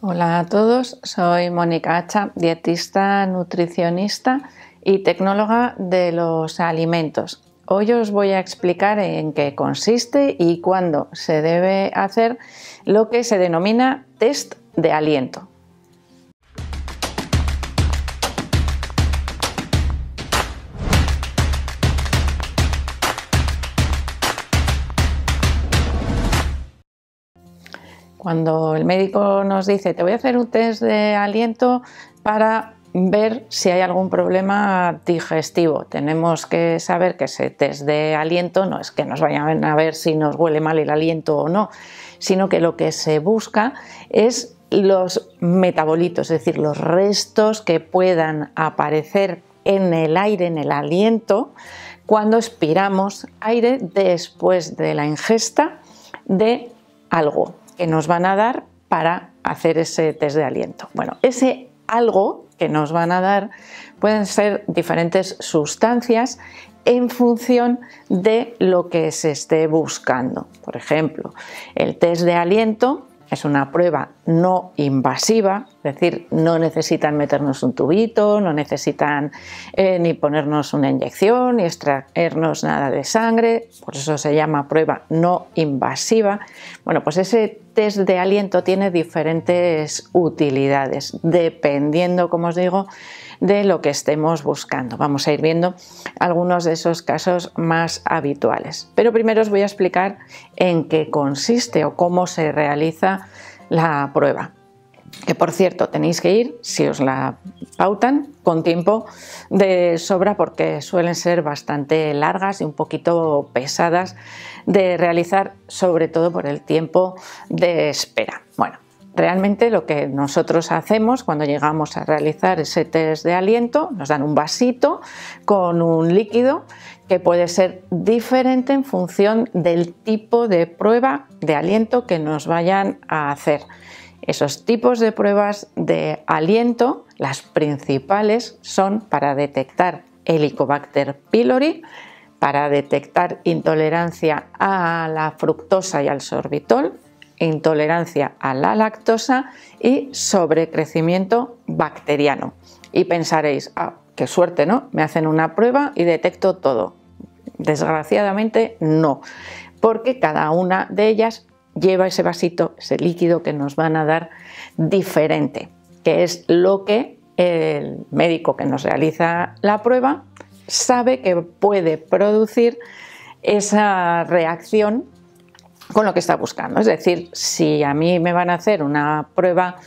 Hola a todos, soy Mónica Hacha, dietista, nutricionista y tecnóloga de los alimentos. Hoy os voy a explicar en qué consiste y cuándo se debe hacer lo que se denomina test de aliento. Cuando el médico nos dice te voy a hacer un test de aliento para ver si hay algún problema digestivo, tenemos que saber que ese test de aliento no es que nos vayan a ver si nos huele mal el aliento o no, sino que lo que se busca es los metabolitos, es decir, los restos que puedan aparecer en el aire, en el aliento, cuando expiramos aire después de la ingesta de algo que nos van a dar para hacer ese test de aliento. Bueno, ese algo que nos van a dar pueden ser diferentes sustancias en función de lo que se esté buscando. Por ejemplo, el test de aliento es una prueba no invasiva, es decir, no necesitan meternos un tubito, no necesitan ni ponernos una inyección, ni extraernos nada de sangre, por eso se llama prueba no invasiva. Bueno, pues ese test de aliento tiene diferentes utilidades, dependiendo, como os digo, de lo que estemos buscando. Vamos a ir viendo algunos de esos casos más habituales. Pero primero os voy a explicar en qué consiste o cómo se realiza la prueba. Que por cierto, tenéis que ir, si os la pautan, con tiempo de sobra porque suelen ser bastante largas y un poquito pesadas de realizar, sobre todo por el tiempo de espera. Bueno, realmente lo que nosotros hacemos cuando llegamos a realizar ese test de aliento, nos dan un vasito con un líquido que puede ser diferente en función del tipo de prueba de aliento que nos vayan a hacer. Esos tipos de pruebas de aliento, las principales son para detectar Helicobacter pylori, para detectar intolerancia a la fructosa y al sorbitol, intolerancia a la lactosa y sobrecrecimiento bacteriano. Y pensaréis, qué suerte, ¿no? Me hacen una prueba y detecto todo. Desgraciadamente no, porque cada una de ellas lleva ese vasito, ese líquido que nos van a dar diferente, que es lo que el médico que nos realiza la prueba sabe que puede producir esa reacción con lo que está buscando. Es decir, si a mí me van a hacer una prueba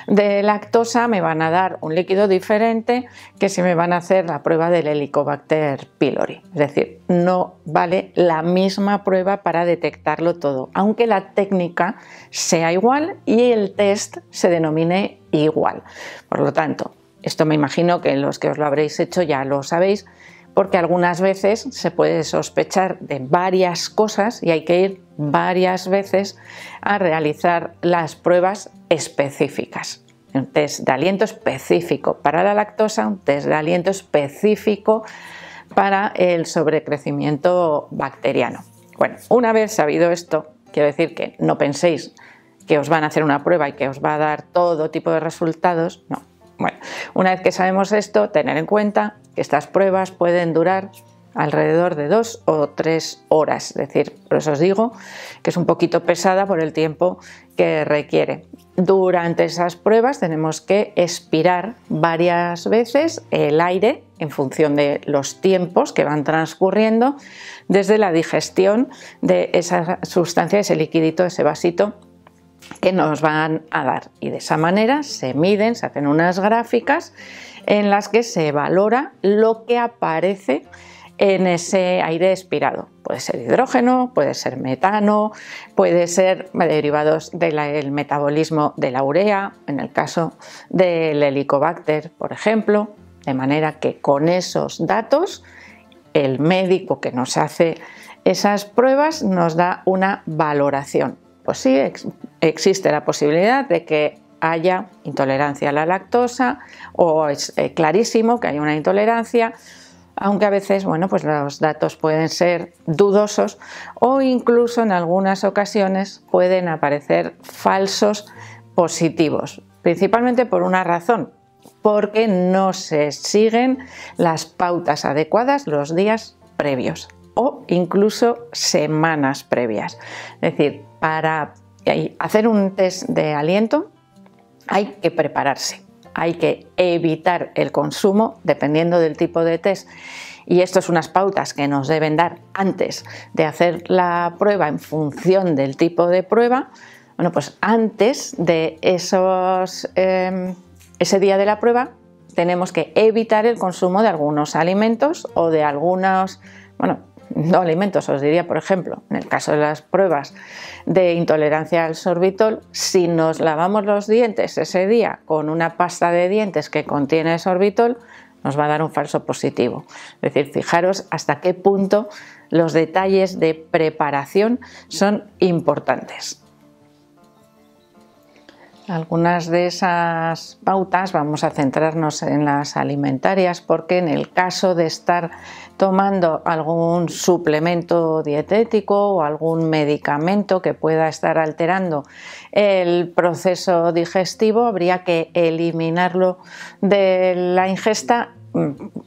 de lactosa, me van a dar un líquido diferente que si me van a hacer la prueba del Helicobacter pylori. Es decir, no vale la misma prueba para detectarlo todo, aunque la técnica sea igual y el test se denomine igual. Por lo tanto, esto me imagino que los que os lo habréis hecho ya lo sabéis, porque algunas veces se puede sospechar de varias cosas y hay que ir varias veces a realizar las pruebas específicas. Un test de aliento específico para la lactosa, un test de aliento específico para el sobrecrecimiento bacteriano. Bueno, una vez sabido esto, quiero decir que no penséis que os van a hacer una prueba y que os va a dar todo tipo de resultados, no. Bueno, una vez que sabemos esto, tener en cuenta que estas pruebas pueden durar alrededor de 2 o 3 horas, es decir, por eso os digo que es un poquito pesada por el tiempo que requiere. Durante esas pruebas tenemos que expirar varias veces el aire en función de los tiempos que van transcurriendo desde la digestión de esa sustancia, ese liquidito, ese vasito que nos van a dar, y de esa manera se miden, se hacen unas gráficas en las que se valora lo que aparece en ese aire expirado. Puede ser hidrógeno, puede ser metano, puede ser derivados del metabolismo de la urea, en el caso del Helicobacter, por ejemplo, de manera que con esos datos el médico que nos hace esas pruebas nos da una valoración. Pues sí, existe la posibilidad de que haya intolerancia a la lactosa, o es clarísimo que hay una intolerancia, aunque a veces, bueno, pues los datos pueden ser dudosos o incluso en algunas ocasiones pueden aparecer falsos positivos, principalmente por una razón, porque no se siguen las pautas adecuadas los días previos o incluso semanas previas. Es decir, para hacer un test de aliento hay que prepararse, hay que evitar el consumo dependiendo del tipo de test. Y esto es unas pautas que nos deben dar antes de hacer la prueba en función del tipo de prueba. Bueno, pues antes de ese día de la prueba tenemos que evitar el consumo de algunos alimentos o de algunos, bueno, no alimentos, os diría, por ejemplo, en el caso de las pruebas de intolerancia al sorbitol, si nos lavamos los dientes ese día con una pasta de dientes que contiene sorbitol, nos va a dar un falso positivo. Es decir, fijaros hasta qué punto los detalles de preparación son importantes. Algunas de esas pautas vamos a centrarnos en las alimentarias, porque en el caso de estar tomando algún suplemento dietético o algún medicamento que pueda estar alterando el proceso digestivo, habría que eliminarlo de la ingesta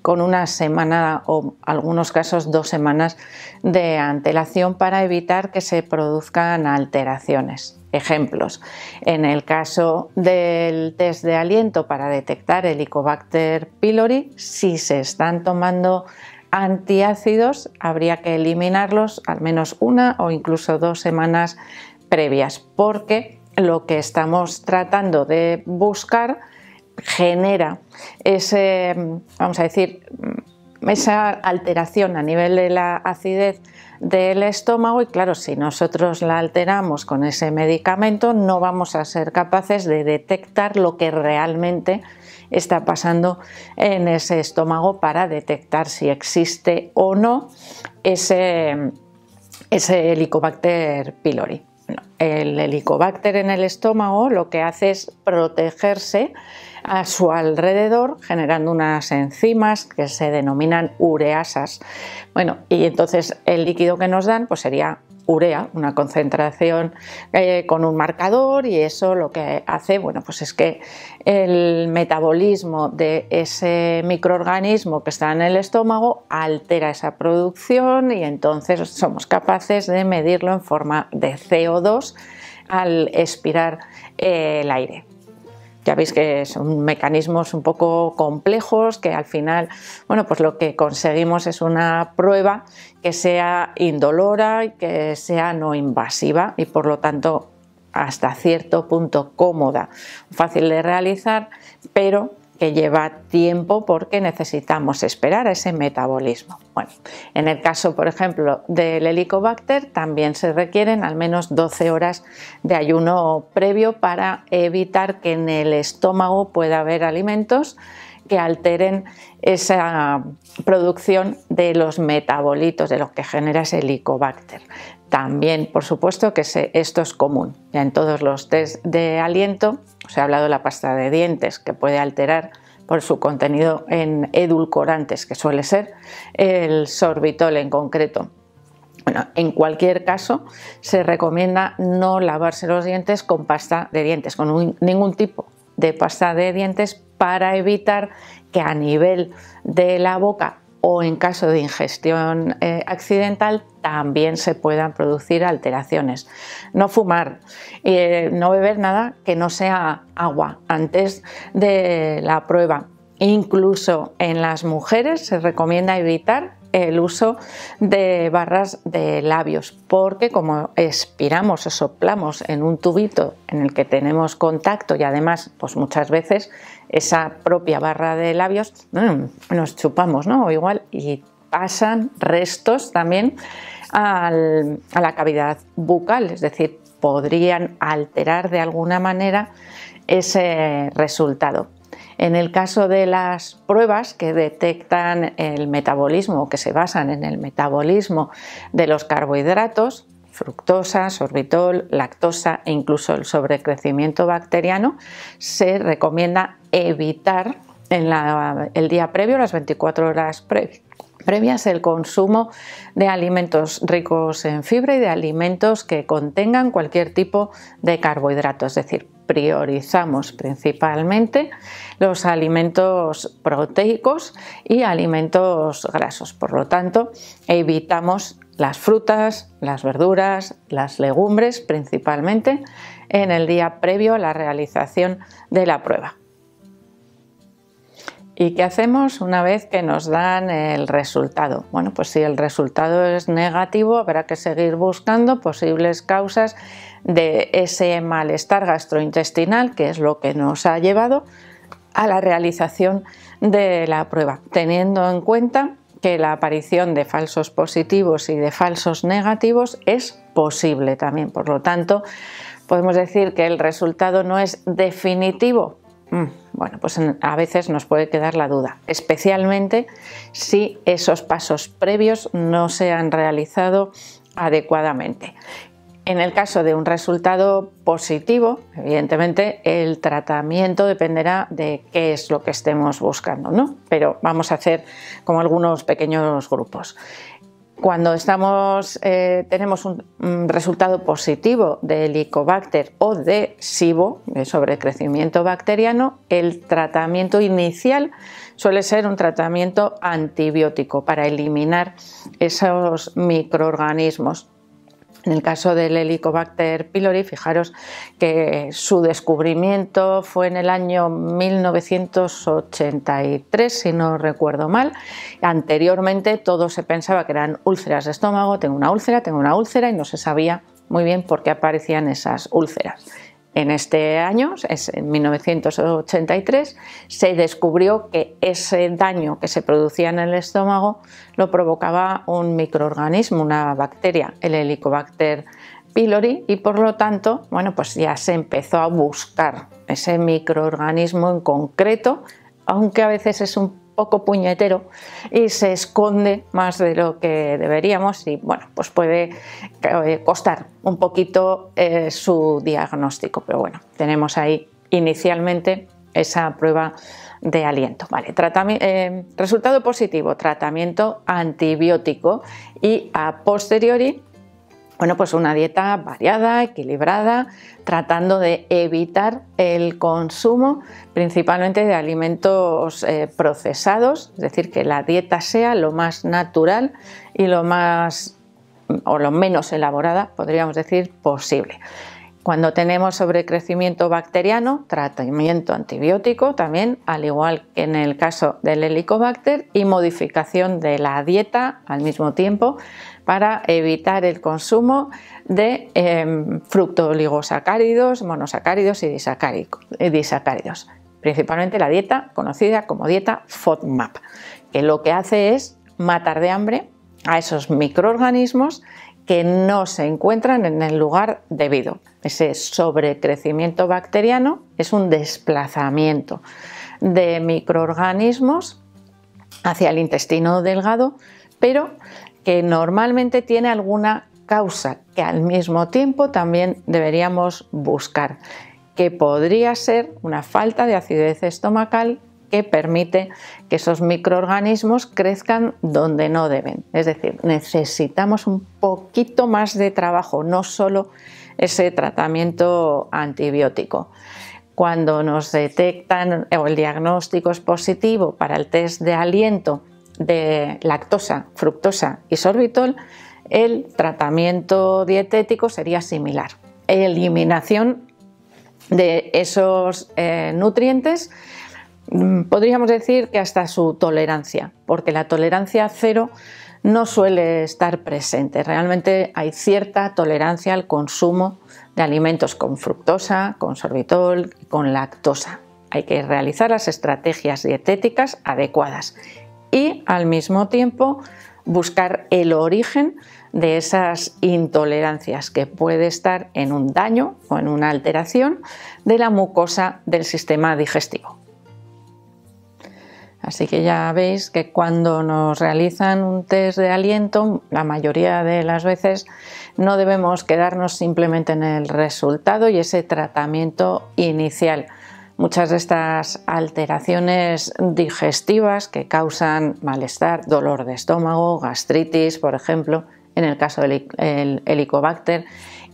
con una semana o en algunos casos 2 semanas de antelación para evitar que se produzcan alteraciones. Ejemplos: en el caso del test de aliento para detectar Helicobacter pylori, si se están tomando antiácidos, habría que eliminarlos al menos 1 o incluso 2 semanas previas, porque lo que estamos tratando de buscar genera vamos a decir, esa alteración a nivel de la acidez del estómago, y claro, si nosotros la alteramos con ese medicamento no vamos a ser capaces de detectar lo que realmente está pasando en ese estómago para detectar si existe o no ese Helicobacter pylori. El Helicobacter en el estómago lo que hace es protegerse a su alrededor, generando unas enzimas que se denominan ureasas. Bueno, y entonces el líquido que nos dan pues sería urea, una concentración con un marcador, y eso lo que hace, bueno, pues es que el metabolismo de ese microorganismo que está en el estómago altera esa producción, y entonces somos capaces de medirlo en forma de CO2 al expirar el aire. Ya veis que son mecanismos un poco complejos que al final, bueno, pues lo que conseguimos es una prueba que sea indolora y que sea no invasiva y por lo tanto hasta cierto punto cómoda, fácil de realizar, pero que lleva tiempo porque necesitamos esperar a ese metabolismo. Bueno, en el caso, por ejemplo, del Helicobacter también se requieren al menos 12 horas de ayuno previo para evitar que en el estómago pueda haber alimentos que alteren esa producción de los metabolitos, de lo que genera ese Helicobacter. También, por supuesto, que esto es común. Ya en todos los test de aliento, os he hablado de la pasta de dientes, que puede alterar por su contenido en edulcorantes, que suele ser el sorbitol en concreto. Bueno, en cualquier caso, se recomienda no lavarse los dientes con pasta de dientes, con ningún tipo de pasta de dientes, para evitar que a nivel de la boca o en caso de ingestión accidental también se puedan producir alteraciones. No fumar, no beber nada que no sea agua antes de la prueba. Incluso en las mujeres se recomienda evitar el uso de barras de labios, porque como expiramos o soplamos en un tubito en el que tenemos contacto y además pues muchas veces esa propia barra de labios nos chupamos, ¿no? O igual, y pasan restos también a la cavidad bucal, es decir, podrían alterar de alguna manera ese resultado. En el caso de las pruebas que detectan el metabolismo, que se basan en el metabolismo de los carbohidratos, fructosa, sorbitol, lactosa e incluso el sobrecrecimiento bacteriano, se recomienda evitar el día previo, las 24 horas previas, el consumo de alimentos ricos en fibra y de alimentos que contengan cualquier tipo de carbohidrato, es decir, priorizamos principalmente los alimentos proteicos y alimentos grasos. Por lo tanto, evitamos las frutas, las verduras, las legumbres principalmente en el día previo a la realización de la prueba. ¿Y qué hacemos una vez que nos dan el resultado? Bueno, pues si el resultado es negativo, habrá que seguir buscando posibles causas de ese malestar gastrointestinal, que es lo que nos ha llevado a la realización de la prueba, teniendo en cuenta que la aparición de falsos positivos y de falsos negativos es posible también. Por lo tanto, podemos decir que el resultado no es definitivo. Bueno, pues a veces nos puede quedar la duda, especialmente si esos pasos previos no se han realizado adecuadamente. En el caso de un resultado positivo, evidentemente el tratamiento dependerá de qué es lo que estemos buscando, ¿no? Pero vamos a hacer como algunos pequeños grupos. Cuando tenemos un resultado positivo de Helicobacter o de SIBO, de sobrecrecimiento bacteriano, el tratamiento inicial suele ser un tratamiento antibiótico para eliminar esos microorganismos. En el caso del Helicobacter pylori, fijaros que su descubrimiento fue en el año 1983, si no recuerdo mal. Anteriormente todo se pensaba que eran úlceras de estómago, tengo una úlcera, y no se sabía muy bien por qué aparecían esas úlceras. En este año, en 1983, se descubrió que ese daño que se producía en el estómago lo provocaba un microorganismo, una bacteria, el Helicobacter pylori, y por lo tanto, bueno, pues ya se empezó a buscar ese microorganismo en concreto, aunque a veces es un poco puñetero y se esconde más de lo que deberíamos, y bueno, pues puede costar un poquito su diagnóstico, pero bueno, tenemos ahí inicialmente esa prueba de aliento. Vale, resultado positivo, tratamiento antibiótico, y a posteriori, bueno, pues una dieta variada, equilibrada, tratando de evitar el consumo principalmente de alimentos procesados, es decir, que la dieta sea lo más natural y lo menos elaborada, podríamos decir, posible. Cuando tenemos sobrecrecimiento bacteriano, tratamiento antibiótico también, al igual que en el caso del Helicobacter, y modificación de la dieta al mismo tiempo para evitar el consumo de fructooligosacáridos, monosacáridos y disacáridos. Principalmente la dieta conocida como dieta FODMAP, que lo que hace es matar de hambre a esos microorganismos que no se encuentran en el lugar debido. Ese sobrecrecimiento bacteriano es un desplazamiento de microorganismos hacia el intestino delgado, pero que normalmente tiene alguna causa que al mismo tiempo también deberíamos buscar, que podría ser una falta de acidez estomacal que permite que esos microorganismos crezcan donde no deben. Es decir, necesitamos un poquito más de trabajo, no solo ese tratamiento antibiótico. Cuando nos detectan o el diagnóstico es positivo para el test de aliento de lactosa, fructosa y sorbitol, el tratamiento dietético sería similar. Eliminación de esos nutrientes, podríamos decir que hasta su tolerancia, porque la tolerancia cero no suele estar presente. Realmente hay cierta tolerancia al consumo de alimentos con fructosa, con sorbitol y con lactosa. Hay que realizar las estrategias dietéticas adecuadas y al mismo tiempo buscar el origen de esas intolerancias, que puede estar en un daño o en una alteración de la mucosa del sistema digestivo. Así que ya veis que cuando nos realizan un test de aliento, la mayoría de las veces no debemos quedarnos simplemente en el resultado y ese tratamiento inicial. Muchas de estas alteraciones digestivas que causan malestar, dolor de estómago, gastritis, por ejemplo, en el caso del Helicobacter,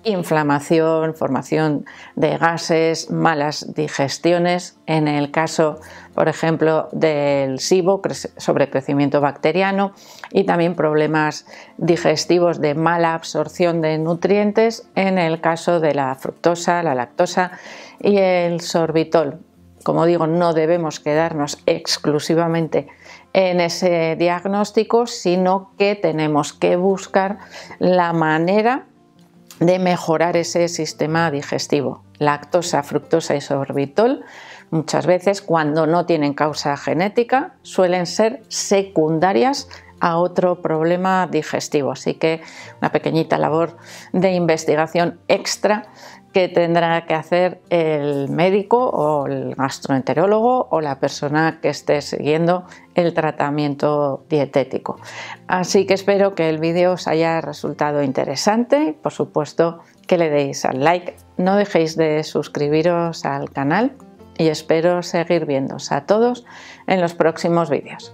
inflamación, formación de gases, malas digestiones, en el caso, por ejemplo, del SIBO, sobrecrecimiento bacteriano, y también problemas digestivos de mala absorción de nutrientes en el caso de la fructosa, la lactosa y el sorbitol. Como digo, no debemos quedarnos exclusivamente en ese diagnóstico, sino que tenemos que buscar la manera de mejorar ese sistema digestivo. Lactosa, fructosa y sorbitol, muchas veces cuando no tienen causa genética, suelen ser secundarias a otro problema digestivo. Así que una pequeñita labor de investigación extra que tendrá que hacer el médico o el gastroenterólogo o la persona que esté siguiendo el tratamiento dietético. Así que espero que el vídeo os haya resultado interesante. Por supuesto que le deis al like, no dejéis de suscribiros al canal y espero seguir viéndoos a todos en los próximos vídeos.